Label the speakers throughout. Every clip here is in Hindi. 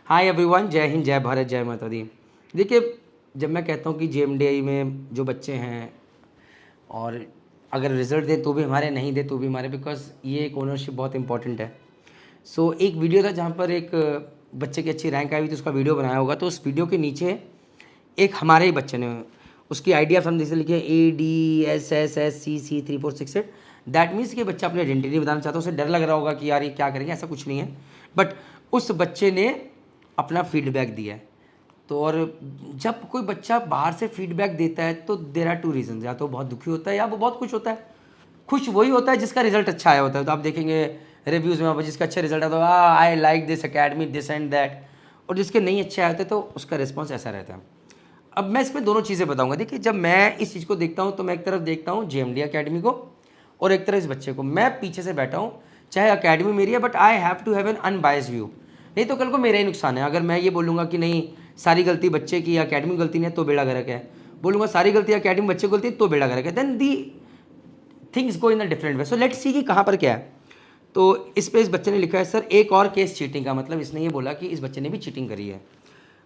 Speaker 1: हाय एवरीवन, जय हिंद, जय भारत, जय माता दी। देखिए, जब मैं कहता हूँ कि जेएमडीआई में जो बच्चे हैं और अगर रिजल्ट दे तो भी हमारे, नहीं दे तो भी हमारे, बिकॉज ये एक ओनरशिप बहुत इंपॉर्टेंट है। सो एक वीडियो था जहाँ पर एक बच्चे की अच्छी रैंक आई हुई थी, उसका वीडियो बनाया होगा। तो उस वीडियो के नीचे एक हमारे ही बच्चे ने उसकी आइडिया हम जैसे लिखे ADSSSCC3468। दैट मीन्स कि बच्चा अपनी आइडेंटिटी बताना चाहता है, उसे डर लग रहा होगा कि यार ये क्या करेंगे, ऐसा कुछ नहीं है। बट उस बच्चे ने अपना फीडबैक दिया है। तो और जब कोई बच्चा बाहर से फीडबैक देता है तो देर आर टू रीजन, या तो बहुत दुखी होता है या वो बहुत खुश होता है। खुश वही होता है जिसका रिजल्ट अच्छा आया होता है। तो आप देखेंगे रिव्यूज़ में जिसका अच्छा रिजल्ट आता है तो I like this academy, this and that. और जिसके नहीं अच्छे आए होते तो उसका रिस्पॉन्स ऐसा रहता है। अब मैं इसमें दोनों चीज़ें बताऊंगा। देखिए, जब मैं इस चीज़ को देखता हूँ तो मैं एक तरफ देखता हूँ जेएमडी अकेडमी को और एक तरफ इस बच्चे को। मैं पीछे से बैठा हूँ, चाहे अकेडमी मेरी है, but I have to have an unbiased view. नहीं तो कल को मेरा ही नुकसान है। अगर मैं ये बोलूँगा कि नहीं सारी गलती बच्चे की, अकेडमी गलती नहीं है, तो बेड़ा गर्क है। बोलूँगा सारी गलती अकेडमी बच्चे की गलती है, तो बेड़ा गर्क है। Then the things go in a different way. So let's see कि कहाँ पर क्या है। तो इस पे इस बच्चे ने लिखा है सर एक और केस चीटिंग का। मतलब इसने ये बोला कि इस बच्चे ने भी चीटिंग करी है।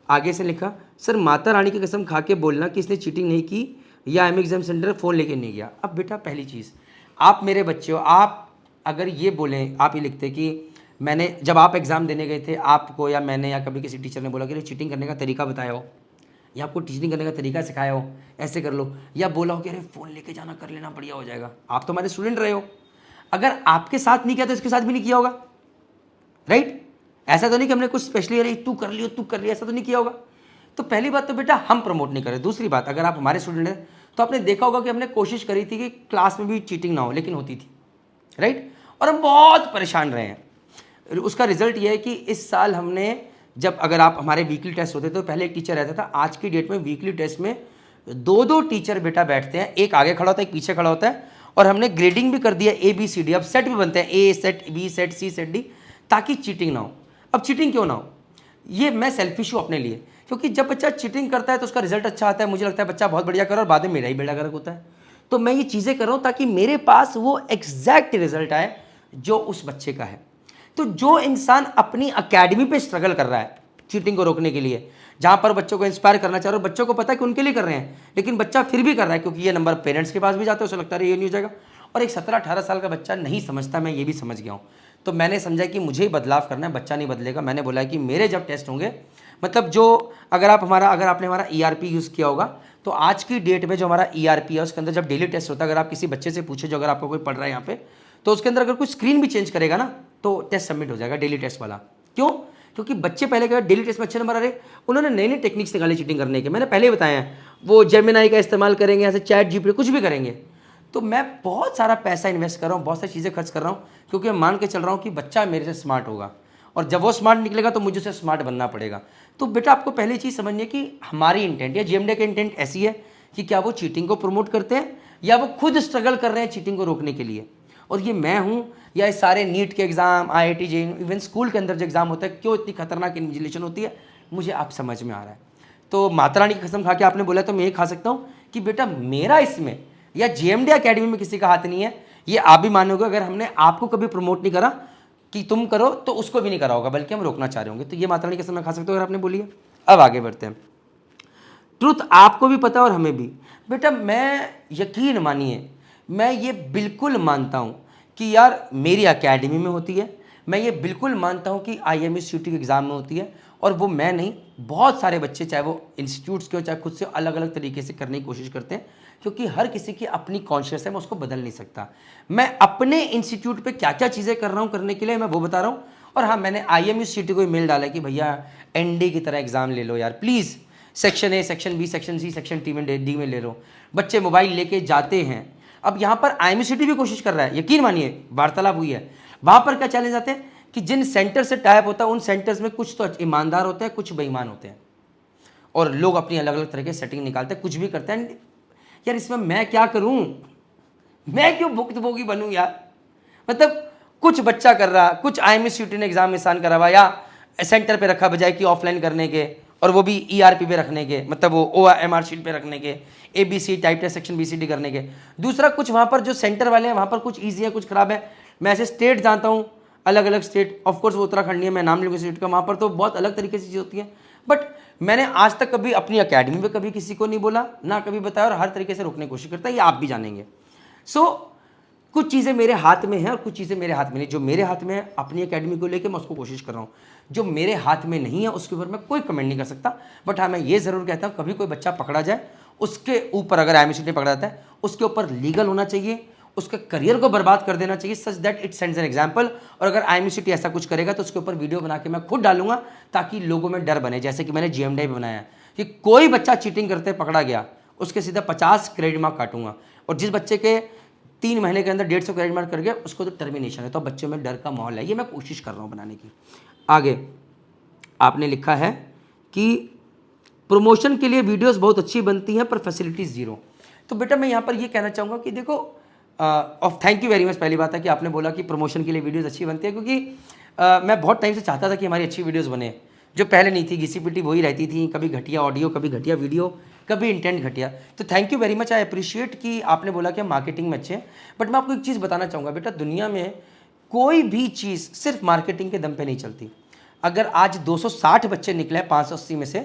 Speaker 1: आगे से लिखा सर माता रानी की कसम खा के बोलना कि इसने चीटिंग नहीं की या एम एग्जाम सेंटर फ़ोन लेके नहीं गया। अब बेटा पहली चीज़, आप मेरे बच्चे हो, आप अगर ये बोलें, आप ये लिखते कि मैंने जब आप एग्ज़ाम देने गए थे आपको या मैंने या कभी किसी टीचर ने बोला कि चीटिंग करने का तरीका बताया हो या आपको चीटिंग करने का तरीका सिखाया हो, ऐसे कर लो, या बोला हो कि अरे फ़ोन लेके जाना, कर लेना, बढ़िया हो जाएगा। आप तो हमारे स्टूडेंट रहे हो। अगर आपके साथ नहीं किया तो इसके साथ भी नहीं किया होगा, राइट? ऐसा तो नहीं कि हमने कुछ स्पेशली अरे तू कर लियो, ऐसा तो नहीं किया होगा। तो पहली बात तो बेटा हम प्रमोट नहीं करें। दूसरी बात, अगर आप हमारे स्टूडेंट हैं तो आपने देखा होगा कि हमने कोशिश करी थी कि क्लास में भी चीटिंग ना हो, लेकिन होती थी, राइट? और हम बहुत परेशान रहे हैं। उसका रिजल्ट ये है कि इस साल हमने, जब अगर आप हमारे वीकली टेस्ट होते तो पहले एक टीचर रहता था, आज की डेट में वीकली टेस्ट में दो टीचर बेटा बैठते हैं, एक आगे खड़ा होता है एक पीछे खड़ा होता है। और हमने ग्रेडिंग भी कर दिया ABCD। अब सेट भी बनते हैं, A set, B set, C set, D, ताकि चीटिंग ना हो। अब चीटिंग क्यों ना हो, ये मैं सेल्फिश हूँ अपने लिए, क्योंकि जब बच्चा चीटिंग करता है तो उसका रिजल्ट अच्छा आता है, मुझे लगता है बच्चा बहुत बढ़िया कर और बाद में मेरा ही बेड़ा गर्क होता है। तो मैं ये चीज़ें कर रहा हूँ ताकि मेरे पास वो एग्जैक्ट रिजल्ट आए जो उस बच्चे का है। तो जो इंसान अपनी अकेडमी पे स्ट्रगल कर रहा है चीटिंग को रोकने के लिए, जहाँ पर बच्चों को इंस्पायर करना चाह रहे हो, बच्चों को पता है कि उनके लिए कर रहे हैं, लेकिन बच्चा फिर भी कर रहा है क्योंकि ये नंबर पेरेंट्स के पास भी जाता है, उसे लगता है ये नहीं हो जाएगा। और एक 17-18 साल का बच्चा नहीं समझता, मैं ये भी समझ गया हूँ। तो मैंने समझा कि मुझे ही बदलाव करना है, बच्चा नहीं बदलेगा। मैंने बोला कि मेरे जब टेस्ट होंगे, मतलब जो अगर आपने हमारा ERP यूज़ किया होगा तो आज की डेट में जो हमारा ERP है उसके अंदर जब डेली टेस्ट होता है, अगर आप किसी बच्चे से पूछे जो अगर आपको कोई पढ़ रहा है यहाँ पे, तो उसके अंदर अगर कोई स्क्रीन भी चेंज करेगा ना तो टेस्ट सबमिट हो जाएगा डेली टेस्ट वाला। क्यों? क्योंकि बच्चे पहले कहा डेली टेस्ट में अच्छे नंबर आ रहे, उन्होंने नए नए टेक्निक्स निकाले चीटिंग करने के। मैंने पहले ही बताया है, वो जेमिनाई का इस्तेमाल करेंगे, ऐसे चैट जीपीटी कुछ भी करेंगे। तो मैं बहुत सारा पैसा इन्वेस्ट कर रहा हूँ, बहुत सारी चीज़ें खर्च कर रहा हूँ, क्योंकि मैं मान के चल रहा हूँ कि बच्चा मेरे से स्मार्ट होगा और जब वो स्मार्ट निकलेगा तो मुझे उसे स्मार्ट बनना पड़ेगा। तो बेटा आपको पहली चीज़ समझनी है कि हमारी इंटेंट या जेएमडी का इंटेंट ऐसी है कि क्या वो चीटिंग को प्रमोट करते हैं या वो खुद स्ट्रगल कर रहे हैं चीटिंग को रोकने के लिए। और ये मैं हूँ या ये सारे नीट के exam, IIT JEE, even school के अंदर जो एग्ज़ाम होता है, क्यों इतनी खतरनाक इन्विजिलेशन होती है, मुझे आप समझ में आ रहा है। तो माता रानी की कसम खा के आपने बोला तो मैं ये खा सकता हूँ कि बेटा मेरा इसमें या जेएमडी अकेडमी में किसी का हाथ नहीं है। ये आप भी मानोगे अगर हमने आपको कभी प्रमोट नहीं करा कि तुम करो तो उसको भी नहीं करा होगा, बल्कि हम रोकना चाह रहे होंगे। तो ये माता रानी की कसम मैं खा सकता हूँ अगर आपने बोली है। अब आगे बढ़ते हैं। ट्रुथ आपको भी पता और हमें भी। बेटा मैं, यकीन मानिए, मैं ये बिल्कुल मानता हूँ कि यार मेरी एकेडमी में होती है, मैं ये बिल्कुल मानता हूँ कि IMSCT के एग्ज़ाम में होती है, और वो मैं नहीं, बहुत सारे बच्चे, चाहे वो इंस्टीट्यूट्स के हो चाहे खुद से, अलग अलग तरीके से करने की कोशिश करते हैं, क्योंकि हर किसी की अपनी कॉन्शियस है, मैं उसको बदल नहीं सकता। मैं अपने इंस्टीट्यूट पे क्या क्या चीज़ें कर रहा हूँ करने के लिए, मैं वो बता रहा हूँ। और हाँ, मैंने IMSCT को ईमेल डाला कि भैया ND की तरह एग्ज़ाम ले लो यार please, section A, section B, section C, section D में ले लो। बच्चे मोबाइल लेके जाते हैं। अब यहाँ पर IMSCT भी कोशिश कर रहा है, यकीन मानिए, वार्तालाप हुई है। वहाँ पर क्या चैलेंज आते हैं कि जिन सेंटर से टाइप होता है उन सेंटर्स में कुछ तो ईमानदार होते हैं, कुछ बेईमान होते हैं, और लोग अपनी अलग अलग तरह के सेटिंग निकालते हैं, कुछ भी करते हैं। यार इसमें मैं क्या करूं, मैं क्यों भुक्तभोगी बनूं यार। मतलब कुछ बच्चा कर रहा, कुछ IMSCT ने एग्जाम आसान करा हुआ या सेंटर पे रखा बजाय कि ऑफलाइन करने के, और वो भी ERP पे रखने के, मतलब वो OMR शीट पे रखने के, ABC type test, section BCD करने के। दूसरा कुछ वहाँ पर जो सेंटर वाले हैं वहाँ पर कुछ ईजी है कुछ ख़राब है। मैं ऐसे स्टेट जानता हूँ, अलग अलग स्टेट, ऑफकोर्स वो उत्तराखंड है, मैं नाम लूँगा स्टेट का, वहाँ पर तो बहुत अलग तरीके से चीज़ होती है। बट मैंने आज तक कभी अपनी अकेडमी में कभी किसी को नहीं बोला, ना कभी बताया, और हर तरीके से रोकने की कोशिश करता है, ये आप भी जानेंगे। कुछ चीज़ें मेरे हाथ में हैं और कुछ चीज़ें मेरे हाथ में नहीं। जो मेरे हाथ में है अपनी एकेडमी को लेकर मैं उसको कोशिश कर रहा हूँ, जो मेरे हाथ में नहीं है उसके ऊपर मैं कोई कमेंट नहीं कर सकता। बट हाँ, मैं ये ज़रूर कहता हूँ, कभी कोई बच्चा पकड़ा जाए, उसके ऊपर अगर IMC ने पकड़ा जाता है, उसके ऊपर लीगल होना चाहिए, उसके करियर को बर्बाद कर देना चाहिए, such that it sends an example. और अगर IMC ऐसा कुछ करेगा तो उसके ऊपर वीडियो बना के मैं खुद डालूंगा, ताकि लोगों में डर बने, जैसे कि मैंने GMDI में बनाया कि कोई बच्चा चीटिंग करते पकड़ा गया, उसके सीधा 50 क्रेडिट मार्क काटूंगा, और जिस बच्चे के 3 महीने के अंदर 150 क्रेडिट मार्क कर गया उसको तो टर्मिनेशन है। तो बच्चों में डर का माहौल है, ये मैं कोशिश कर रहा हूँ बनाने की। आगे आपने लिखा है कि प्रमोशन के लिए वीडियोस बहुत अच्छी बनती हैं पर फैसिलिटीज़ जीरो। तो बेटा मैं यहाँ पर ये कहना चाहूँगा कि देखो, of thank you very much, पहली बात है कि आपने बोला कि प्रमोशन के लिए वीडियोस अच्छी बनती है, क्योंकि मैं बहुत टाइम से चाहता था कि हमारी अच्छी वीडियोस बने, जो पहले नहीं थी। घिसी-पिटी वही रहती थी, कभी घटिया ऑडियो, कभी घटिया वीडियो, कभी इंटेंट घटिया। तो thank you very much, I appreciate कि आपने बोला कि हम मार्केटिंग में अच्छे हैं। बट मैं आपको एक चीज़ बताना चाहूँगा बेटा, दुनिया में कोई भी चीज़ सिर्फ मार्केटिंग के दम पे नहीं चलती। अगर आज 260 बच्चे निकले 580 में से,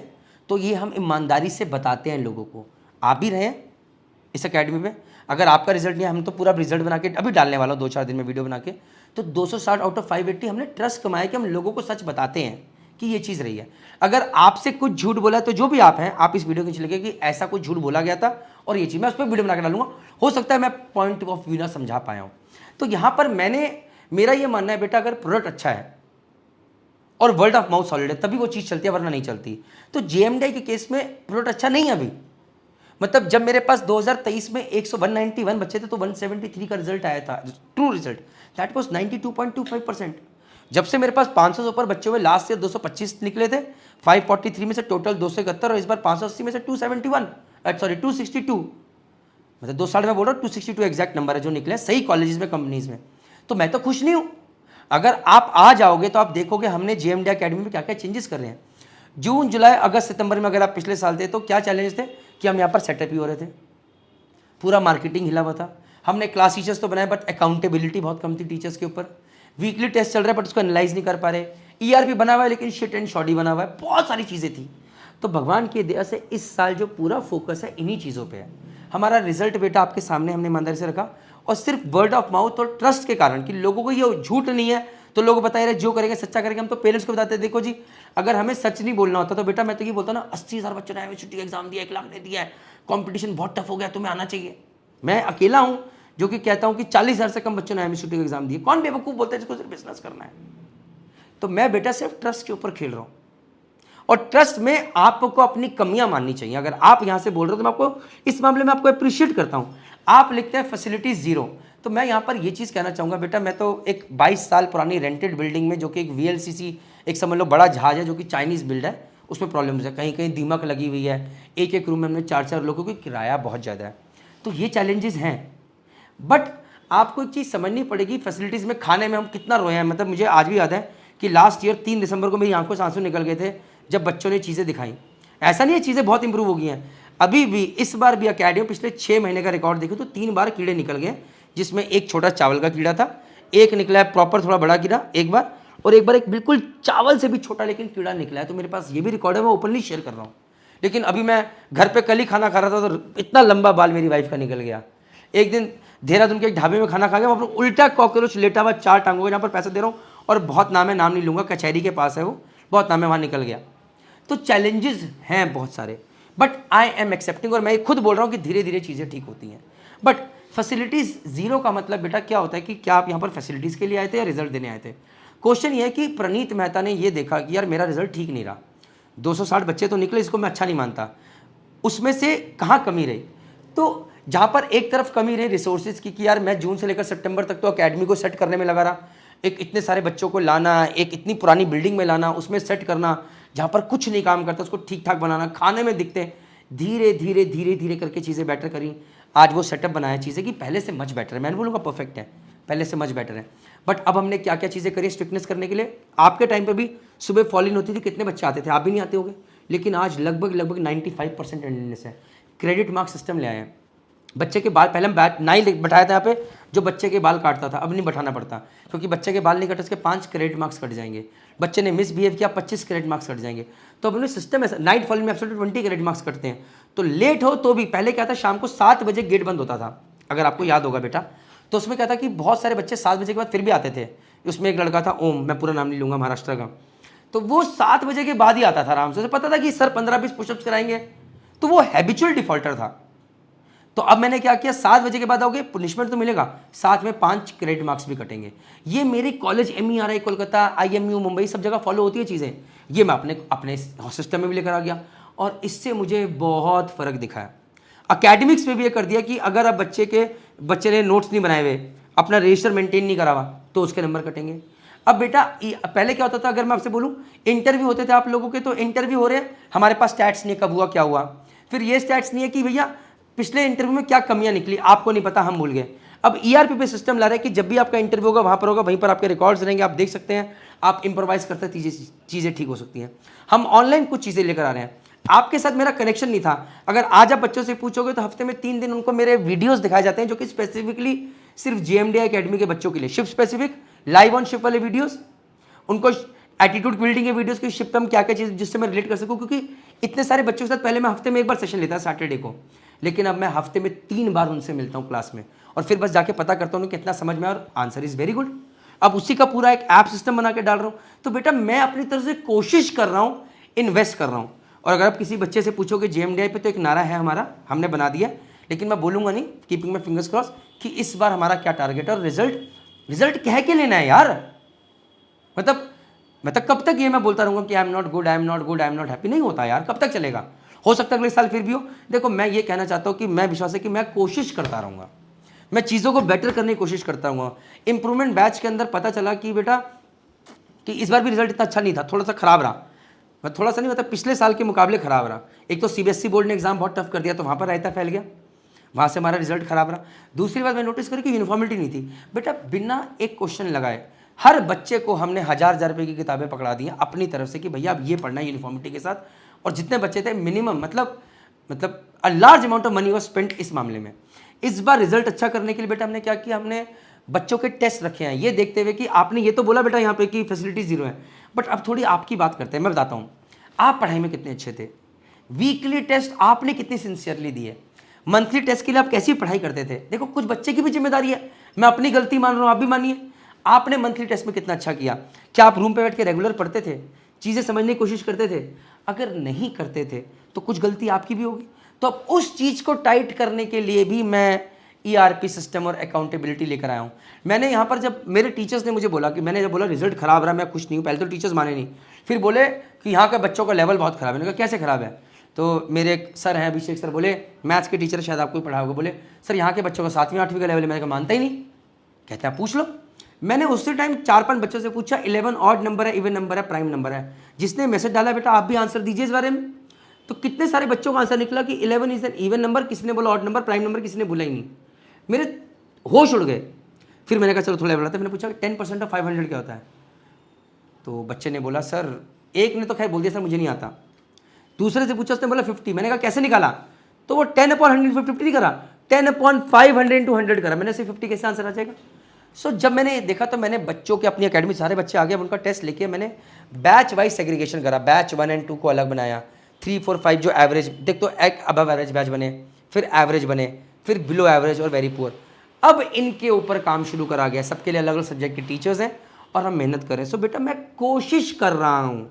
Speaker 1: तो ये हम ईमानदारी से बताते हैं लोगों को। आप भी रहे इस एकेडमी में, अगर आपका रिजल्ट नहीं है, हम तो पूरा रिजल्ट बना के अभी डालने वाला हूँ 2-4 दिन में वीडियो बना के। तो 260 आउट ऑफ 580 हमने ट्रस्ट कमाया कि हम लोगों को सच बताते हैं कि ये चीज़ रही है। अगर आपसे कुछ झूठ बोला तो जो भी आप हैं, आप इस वीडियो के नीचे लिखिए कि ऐसा कुछ झूठ बोला गया था और ये चीज़, मैं उस पर वीडियो बना के डालूंगा। हो सकता है मैं पॉइंट ऑफ व्यू ना समझा पाया हूँ। तो यहाँ पर मेरा ये मानना है बेटा, अगर प्रोडक्ट अच्छा है और वर्ड ऑफ माउथ सॉलिड है, तभी वो चीज़ चलती है, वरना नहीं चलती। तो GMDI के केस में प्रोडक्ट अच्छा नहीं है अभी। मतलब जब मेरे पास 2023 में 191 बच्चे थे तो 173 का रिजल्ट आया था, ट्रू रिजल्ट, दैट वाज 92.25%। जब से मेरे पास 500 से ऊपर बच्चे हुए, लास्ट ईयर 225 निकले थे, 543 में से टोटल 271, और इस बार 580 में से 262, मतलब 2 साल में बोल रहा हूँ, 262 एग्जैक्ट नंबर है जो निकले सही कॉलेजेस में, कंपनीज में। तो मैं तो खुश नहीं हूँ। अगर आप आ जाओगे तो आप देखोगे हमने GMDI अकेडमी में क्या क्या चेंजेस कर रहे हैं। जून, जुलाई, अगस्त, सितंबर में अगर आप पिछले साल थे तो क्या चैलेंज थे कि हम यहाँ पर सेटअप ही हो रहे थे, पूरा मार्केटिंग हिला हुआ था। हमने क्लास टीचर्स तो बनाए, बट अकाउंटेबिलिटी बहुत कम थी टीचर्स के ऊपर। वीकली टेस्ट चल रहा है बट उसको एनालाइज नहीं कर पा रहे। ERP बना हुआ है लेकिन शिट एंड शॉडी बना हुआ है, बहुत सारी चीज़ें थी। तो भगवान की दया से इस साल जो पूरा फोकस है इन्हीं चीज़ों पे है। हमारा रिजल्ट बेटा आपके सामने हमने ईमानदारी से रखा, और सिर्फ वर्ड ऑफ माउथ और ट्रस्ट के कारण कि लोगों को ये झूठ नहीं है तो लोग बता रहे जो करेंगे सच्चा करेंगे। हम तो पेरेंट्स को बताते हैं, देखो जी अगर हमें सच नहीं बोलना होता तो बेटा मैं तो ये बोलता ना, 80,000 बच्चों ने IMC एग्जाम दिया, 1 लाख ने दिया है, कॉम्पिटिशन बहुत टफ हो गया, तुम्हें आना चाहिए। मैं अकेला हूँ जो कि कहता हूँ कि 40,000 से कम बच्चों ने IMC का एग्जाम दिए। कौन बेवकूफ़ बोलते हैं जिसको सिर्फ बिजनेस करना है। तो मैं बेटा सिर्फ ट्रस्ट के ऊपर खेल रहा हूँ, और ट्रस्ट में आपको अपनी कमियां माननी चाहिए। अगर आप यहां से बोल रहे हो तो मैं आपको इस मामले में आपको अप्रिशिएट करता हूं। आप लिखते हैं फैसिलिटीज जीरो, तो मैं यहां पर ये चीज़ कहना चाहूँगा बेटा, मैं तो एक 22 साल पुरानी रेंटेड बिल्डिंग में, जो कि एक VLCC, एक समझ लो बड़ा जहाज है जो कि चाइनीज़ बिल्ड है, उसमें प्रॉब्लम्स है, कहीं कहीं दीमक लगी हुई है, एक एक रूम में हमने 4-4 लोगों की, किराया बहुत ज़्यादा है। तो ये चैलेंजेस हैं। बट आपको एक चीज़ समझनी पड़ेगी, फैसिलिटीज़ में खाने में हम कितना रोए हैं। मतलब मुझे आज भी याद है कि लास्ट ईयर 3 दिसंबर को मेरी आंखों से आंसू निकल गए थे जब बच्चों ने चीज़ें दिखाई। ऐसा नहीं है चीज़ें बहुत इंप्रूव हो गई हैं, अभी भी इस बार भी अकेडमी पिछले 6 महीने का रिकॉर्ड देखो तो 3 बार कीड़े निकल गए, जिसमें एक छोटा चावल का कीड़ा था, एक निकला है प्रॉपर थोड़ा बड़ा कीड़ा एक बार, और एक बार एक बिल्कुल चावल से भी छोटा लेकिन कीड़ा निकला है। तो मेरे पास ये भी रिकॉर्ड है, मैं ओपनली शेयर कर रहा हूँ। लेकिन अभी मैं घर पे कल ही खाना खा रहा था तो इतना लंबा बाल मेरी वाइफ का निकल गया। एक दिन देहरादून के एक ढाबे में खाना खा गया, वहाँ पर उल्टा कॉकरोच लेटा हुआ 4 टांगों का, जहाँ पर पैसा दे रहा हूँ, और बहुत नाम है, नाम नहीं लूँगा, कचहरी के पास है वो, बहुत नाम है, वहाँ निकल गया। तो चैलेंजेस हैं बहुत सारे, बट आई एम एक्सेप्टिंग, और मैं खुद बोल रहा हूँ कि धीरे धीरे चीज़ें ठीक होती हैं। बट फैसिलिटीज़ जीरो का मतलब बेटा क्या होता है कि क्या आप यहाँ पर फैसिलिटीज़ के लिए आए थे या रिजल्ट देने आए थे। क्वेश्चन ये है कि प्रणीत मेहता ने ये देखा कि यार मेरा रिजल्ट ठीक नहीं रहा, 260 बच्चे तो निकले, इसको मैं अच्छा नहीं मानता, उसमें से कहाँ कमी रही। तो जहाँ पर एक तरफ कमी रही रिसोर्सेज की कि यार मैं जून से लेकर सितंबर तक तो अकेडमी को सेट करने में लगा रहा, एक इतने सारे बच्चों को लाना, एक इतनी पुरानी बिल्डिंग में लाना, उसमें सेट करना, जहाँ पर कुछ नहीं काम करता उसको ठीक ठाक बनाना, खाने में दिखते, धीरे धीरे धीरे धीरे करके चीज़ें बेटर करी। आज वो सेटअप बनाया चीज़ें कि पहले से मच बेटर है, मैं नहीं बोलूँगा परफेक्ट है, पहले से मच बेटर है। बट अब हमने क्या क्या चीज़ें करी स्ट्रिक्टनेस करने के लिए। आपके टाइम पर भी सुबह फॉल इन होती थी, कितने बच्चे आते थे, आप भी नहीं आते होंगे, लेकिन आज लगभग 95% अटेंडेंस है। क्रेडिट मार्क सिस्टम ले आए हैं, बच्चे के बाद पहले हम नहीं बैठाया था यहाँ पे, जो बच्चे के बाल काटता था अब नहीं बैठाना पड़ता, क्योंकि बच्चे के बाल नहीं कटे उसके 5 क्रेडिट मार्क्स कट जाएंगे। बच्चे ने मिसबिहेव किया 25 क्रेडिट मार्क्स कट जाएंगे। तो अब उन्हें सिस्टम ऐसा, नाइट फॉल में एब्सोल्यूट 20 क्रेडिट मार्क्स कटते हैं। तो लेट हो तो भी, पहले क्या था शाम को 7 बजे गेट बंद होता था, अगर आपको याद होगा बेटा। तो उसमें क्या था कि बहुत सारे बच्चे 7 बजे के बाद फिर भी आते थे। उसमें एक लड़का था ओम, मैं पूरा नाम नहीं लूंगा, महाराष्ट्र का। तो वो 7 बजे के बाद ही आता था आराम से, उसे पता था कि सर 15-20 पुशअप्स कराएंगे। तो वो हैबिचुअल डिफॉल्टर था। तो अब मैंने क्या किया, 7 बजे के बाद आओगे पनिशमेंट तो मिलेगा, साथ में 5 क्रेडिट मार्क्स भी कटेंगे। ये मेरे college MERI Kolkata, IMU Mumbai सब जगह फॉलो होती है चीज़ें। ये मैं अपने सिस्टम में भी लेकर आ गया और इससे मुझे बहुत फ़र्क दिखा है। अकेडमिक्स में भी ये कर दिया कि अगर अब बच्चे ने नोट्स नहीं बनाए हुए, अपना रजिस्टर मेंटेन नहीं करा हुआ, तो उसके नंबर कटेंगे। अब बेटा पहले क्या होता था, अगर मैं आपसे बोलूँ इंटरव्यू होते थे आप लोगों के, तो इंटरव्यू हो रहे हैं, हमारे पास स्टैट्स नहीं, कब हुआ क्या हुआ। फिर ये स्टैट्स नहीं है कि भैया पिछले इंटरव्यू में क्या कमियां निकली, आपको नहीं पता, हम भूल गए। अब ERP पे सिस्टम ला रहे हैं कि जब भी आपका इंटरव्यू होगा वहां पर होगा, वहीं पर आपके रिकॉर्ड्स रहेंगे, आप देख सकते हैं, आप इंप्रोवाइज करते हैं, चीज़ें ठीक हो सकती हैं। हम ऑनलाइन कुछ चीज़ें लेकर आ रहे हैं। आपके साथ मेरा कनेक्शन नहीं था। अगर आज आप बच्चों से पूछोगे तो हफ्ते में 3 दिन उनको मेरे वीडियोस दिखाए जाते हैं, जो कि स्पेसिफिकली सिर्फ JMDI अकेडमी के बच्चों के लिए, shift specific, live on shift वाले वीडियोस, उनको एटीट्यूड बिल्डिंग के वीडियोस की शिफ्ट में क्या क्या चीज़ जिससे मैं रिलेट कर सकूं, क्योंकि इतने सारे बच्चों के साथ पहले मैं हफ्ते में 1 बार सेशन लेता सैटरडे को, लेकिन अब मैं हफ्ते में 3 बार उनसे मिलता हूं क्लास में, और फिर बस जाके पता करता हूं कितना समझ में, और आंसर इज़ वेरी गुड। अब उसी का पूरा एक ऐप सिस्टम बना के डाल रहा हूं। तो बेटा मैं अपनी तरफ से कोशिश कर रहा हूं, इन्वेस्ट कर रहा हूं। और अगर आप किसी बच्चे से पूछोगे JMDI पे, तो एक नारा है हमारा, हमने बना दिया, लेकिन मैं बोलूंगा नहीं, कीपिंग माई फिंगर्स क्रॉस, कि इस बार हमारा क्या टारगेट है और रिजल्ट कह के लेना है यार। मतलब कब तक ये मैं बोलता रहूंगा कि I am not good, I am not good, I am not happy, नहीं होता यार, कब तक चलेगा। हो सकता है अगले साल फिर भी हो। देखो मैं ये कहना चाहता हूँ कि मैं विश्वास है कि मैं कोशिश करता रहूँगा, मैं चीज़ों को बेटर करने की कोशिश करता रहूँगा। इंप्रूवमेंट बैच के अंदर पता चला कि बेटा कि इस बार भी रिजल्ट इतना अच्छा नहीं था, थोड़ा सा खराब रहा। मैं थोड़ा सा नहीं, मतलब पिछले साल के मुकाबले खराब रहा। एक तो CBSE बोर्ड ने एग्जाम बहुत टफ कर दिया, तो वहाँ पर रायता फैल गया, वहाँ से हमारा रिजल्ट खराब रहा। दूसरी बात मैं नोटिस करी कि यूनिफॉर्मिटी नहीं थी। बेटा बिना एक क्वेश्चन लगाए हर बच्चे को हमने 1000 रुपये की किताबें पकड़ा दी हैं अपनी तरफ से कि भैया अब ये पढ़ना है यूनिफॉर्मिटी के साथ। और जितने बच्चे थे मिनिमम मतलब a large amount of money was spent इस मामले में। इस बार रिजल्ट अच्छा करने के लिए बेटा हमने क्या किया, हमने बच्चों के टेस्ट रखे हैं, ये देखते हुए कि आपने ये तो बोला बेटा यहाँ पे कि फैसिलिटी जीरो है, बट अब थोड़ी आपकी बात करते हैं। मैं बताता हूँ आप पढ़ाई में कितने अच्छे थे, वीकली टेस्ट आपने कितनी सिंसियरली दी है, मंथली टेस्ट के लिए आप कैसी पढ़ाई करते थे। देखो कुछ बच्चे की भी जिम्मेदारी है, मैं अपनी गलती मान रहा हूँ, आप भी मानिए। आपने मंथली टेस्ट में कितना अच्छा किया, क्या आप रूम पे बैठ के रेगुलर पढ़ते थे, चीज़ें समझने की कोशिश करते थे। अगर नहीं करते थे तो कुछ गलती आपकी भी होगी। तो अब उस चीज़ को टाइट करने के लिए भी मैं ERP सिस्टम और अकाउंटेबिलिटी लेकर आया हूँ। मैंने यहाँ पर जब मेरे टीचर्स ने मुझे बोला कि मैंने जब बोला रिजल्ट खराब रहा, मैं खुश नहीं हूँ, पहले तो टीचर्स माने नहीं, फिर बोले कि यहाँ का बच्चों का लेवल बहुत खराब है। मैंने कहा कैसे खराब है, तो मेरे एक सर हैं अभिषेक सर, बोले मैथ्स के टीचर, शायद आपको ही पढ़ा होगा, बोले सर यहाँ के बच्चों का 7वीं 8वीं का लेवल है। मैंने कहा मानता ही नहीं, कहते हैं पूछ लो। मैंने उसी टाइम 4-5 बच्चों से पूछा 11 ऑड नंबर है, इवन नंबर है, प्राइम नंबर है, जिसने मैसेज डाला बेटा आप भी आंसर दीजिए इस बारे में। तो कितने सारे बच्चों का आंसर निकला कि 11 इज एन इवन नंबर, किसी ने बोला ऑड नंबर, प्राइम नंबर किसी ने बोला ही नहीं। मेरे होश उड़ गए। फिर मैंने कहा चलो थोड़ा बोला था, मैंने पूछा 10% ऑफ 500 क्या होता है। तो बच्चे ने बोला सर, एक ने तो खैर बोल दिया सर मुझे नहीं आता, दूसरे से पूछा उसने बोला 50। मैंने कहा कैसे निकाला, तो वो 10/100 50 नहीं करा, 10/500 into 100 करा। मैंने सिर्फ 50 कैसे आंसर आ जाएगा। सो जब मैंने देखा तो मैंने बच्चों के अपनी अकेडमी सारे बच्चे आ गए, उनका टेस्ट लेके मैंने बैच वाइज सेग्रीगेशन करा, बैच 1 और 2 को अलग बनाया, 3 4 5 जो एवरेज देख तो एक अबव एवरेज बैच बने, फिर एवरेज बने, फिर बिलो एवरेज और वेरी पुअर। अब इनके ऊपर काम शुरू करा गया, सबके लिए अलग अलग सब्जेक्ट के टीचर्स हैं और हम मेहनत करें। सो बेटा मैं कोशिश कर रहा हूँ,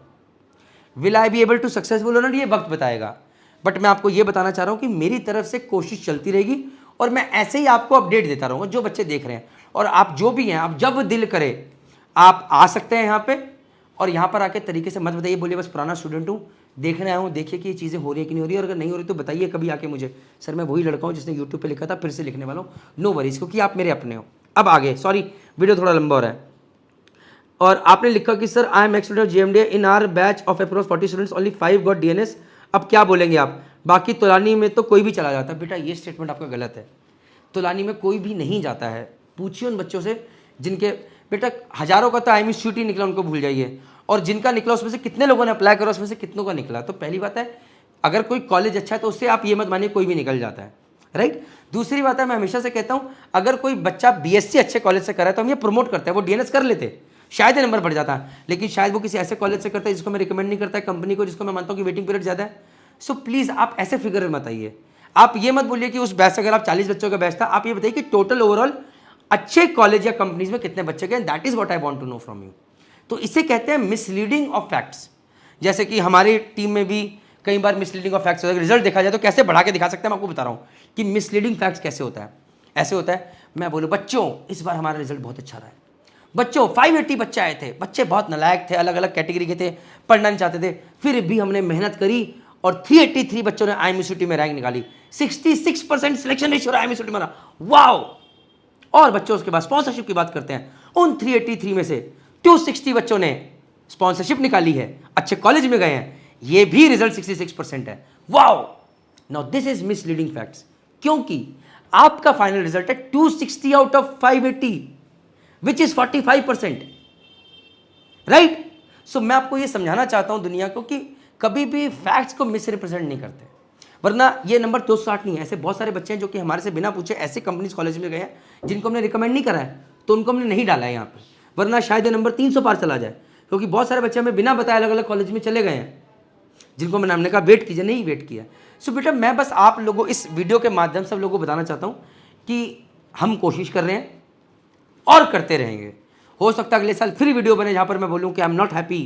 Speaker 1: will I be able to successful और नॉट ये वक्त बताएगा, बट मैं आपको ये बताना चाह रहा हूँ कि मेरी तरफ से कोशिश चलती रहेगी और मैं ऐसे ही आपको अपडेट देता रहूँगा जो बच्चे देख रहे हैं। और आप जो भी हैं, आप जब दिल करे आप आ सकते हैं यहाँ पे, और यहाँ पर आके तरीके से मत बताइए बोलिए बस पुराना स्टूडेंट हूँ देखने आया हूँ, देखिए कि ये चीज़ें हो रही है कि नहीं हो रही है, और अगर नहीं हो रही तो बताइए कभी आके मुझे, सर मैं वही लड़का हूँ जिसने यूट्यूब पे लिखा था, फिर से लिखने वाला हूँ, नो वरीज, क्योंकि आप मेरे अपने हो। अब आगे, सॉरी वीडियो थोड़ा लंबा हो रहा है। और आपने लिखा कि sir I am x student JMDI, in are batch of approx 40 students only 5 got DNS। अब क्या बोलेंगे आप, बाकी तोलानी में तो कोई भी चला जाता है। बेटा ये स्टेटमेंट आपका गलत है, तोलानी में कोई भी नहीं जाता है। पूछिए उन बच्चों से जिनके बेटा हज़ारों का तो IME शीट ही निकला, उनको भूल जाइए, और जिनका निकला उसमें से कितने लोगों ने अप्लाई करा, उसमें से कितनों का निकला। तो पहली बात है, अगर कोई कॉलेज अच्छा है तो उससे आप ये मत मानिए कोई भी निकल जाता है, राइट। दूसरी बात है, मैं हमेशा से कहता हूँ अगर कोई बच्चा बीएससी अच्छे कॉलेज से कर रहा है तो हम ये प्रमोट करते हैं, वो डीएनएस कर लेते, शायद ये नंबर बढ़ जाता है, लेकिन शायद वो किसी ऐसे कॉलेज से करता है जिसको मैं रिकमेंड नहीं करता है कंपनी को, जिसको मैं मानता हूँ कि वेटिंग पीरियड ज़्यादा है। सो प्लीज़ आप ऐसे फिगर मत आइए, आप ये मत बोलिए कि उस बैच से अगर आप 40 बच्चों का बैच था, आप ये बताइए कि टोटल ओवरऑल अच्छे कॉलेज या कंपनीज में कितने बच्चे गए, that is what I want to know from you. तो इसे कहते हैं मिसलीडिंग ऑफ फैक्ट्स। जैसे कि हमारी टीम में भी कई बार मिसलीडिंग ऑफ फैक्ट्स, अगर रिजल्ट देखा जाए तो कैसे बढ़ा के दिखा सकते हैं, मैं आपको बता रहा हूँ कि मिसलीडिंग फैक्ट्स कैसे होता है। ऐसे होता है, मैं बोलूँ बच्चों इस बार हमारा रिजल्ट बहुत अच्छा रहा है, बच्चों 580 बच्चे आए थे, बच्चे बहुत नालायक थे, अलग अलग कैटेगरी के थे, पढ़ना नहीं चाहते थे, फिर भी हमने मेहनत करी और 383 बच्चों ने IMSUT में रैंक निकाली, 66% सिलेक्शन रेशियो IMSUT में रहा, वाओ। और बच्चों उसके बाद स्पॉन्सरशिप की बात करते हैं, उन 383 में से 260 बच्चों ने स्पॉन्सरशिप निकाली है, अच्छे कॉलेज में गए हैं, ये भी रिजल्ट 66% है, wow. Now this is misleading facts, क्योंकि आपका फाइनल रिजल्ट है 260 out of 580 which is 45%, right. So मैं आपको ये समझाना चाहता हूं दुनिया को कि कभी भी फैक्ट्स को मिसरिप्रेजेंट नहीं करते, वरना ये नंबर 260 नहीं है। ऐसे बहुत सारे बच्चे हैं जो कि हमारे से बिना पूछे ऐसे कंपनीज कॉलेज में गए हैं जिनको हमने रिकमेंड नहीं करा है, तो उनको हमने नहीं डाला है यहाँ पे, वरना शायद ये नंबर 300 पार चला जाए, क्योंकि बहुत सारे बच्चे हमें बिना बताए अलग अलग कॉलेज में चले गए हैं जिनको मैंने हमने कहा वेट कीजिए, नहीं वेट किया। सो बेटा मैं बस आप लोगों इस वीडियो के माध्यम से आप लोगों को बताना चाहता हूँ कि हम कोशिश कर रहे हैं और करते रहेंगे। हो सकता है अगले साल फिर वीडियो बने जहाँ पर मैं बोलूँ कि आई एम नॉट हैप्पी,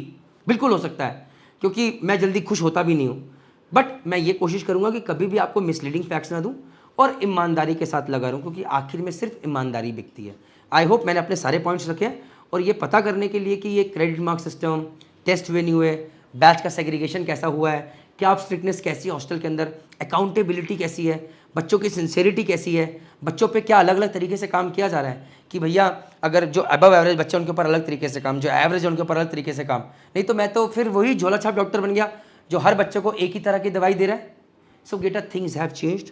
Speaker 1: बिल्कुल हो सकता है, क्योंकि मैं जल्दी खुश होता भी नहीं हूँ, बट मैं ये कोशिश करूँगा कि कभी भी आपको मिसलीडिंग फैक्ट्स ना दूँ और ईमानदारी के साथ लगा रहूँ, क्योंकि आखिर में सिर्फ ईमानदारी बिकती है। आई होप मैंने अपने सारे पॉइंट्स रखे हैं, और ये पता करने के लिए कि ये credit mark system, test venue है, बैच का सेग्रीगेशन कैसा हुआ है, क्या आप स्ट्रिक्टनेस कैसी है हॉस्टल के अंदर, अकाउंटेबिलिटी कैसी है, बच्चों की सिंसेरिटी कैसी है, बच्चों पे क्या अलग अलग तरीके से काम किया जा रहा है, कि भैया अगर जो अबव एवरेज बच्चे उनके ऊपर अलग तरीके से काम, जो एवरेज है उनके ऊपर अलग तरीके से काम, नहीं तो मैं तो फिर वही झोला छाप डॉक्टर बन गया जो हर बच्चे को एक ही तरह की दवाई दे रहा है। सो बेटा थिंग्स हैव चेंज्ड,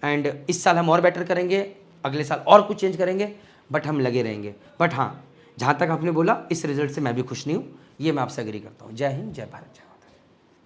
Speaker 1: एंड इस साल हम और बेटर करेंगे, अगले साल और कुछ चेंज करेंगे, बट हम लगे रहेंगे। बट हाँ, जहाँ तक आपने बोला इस रिजल्ट से मैं भी खुश नहीं हूँ, ये मैं आपसे एग्री करता हूँ। जय हिंद, जय भारत।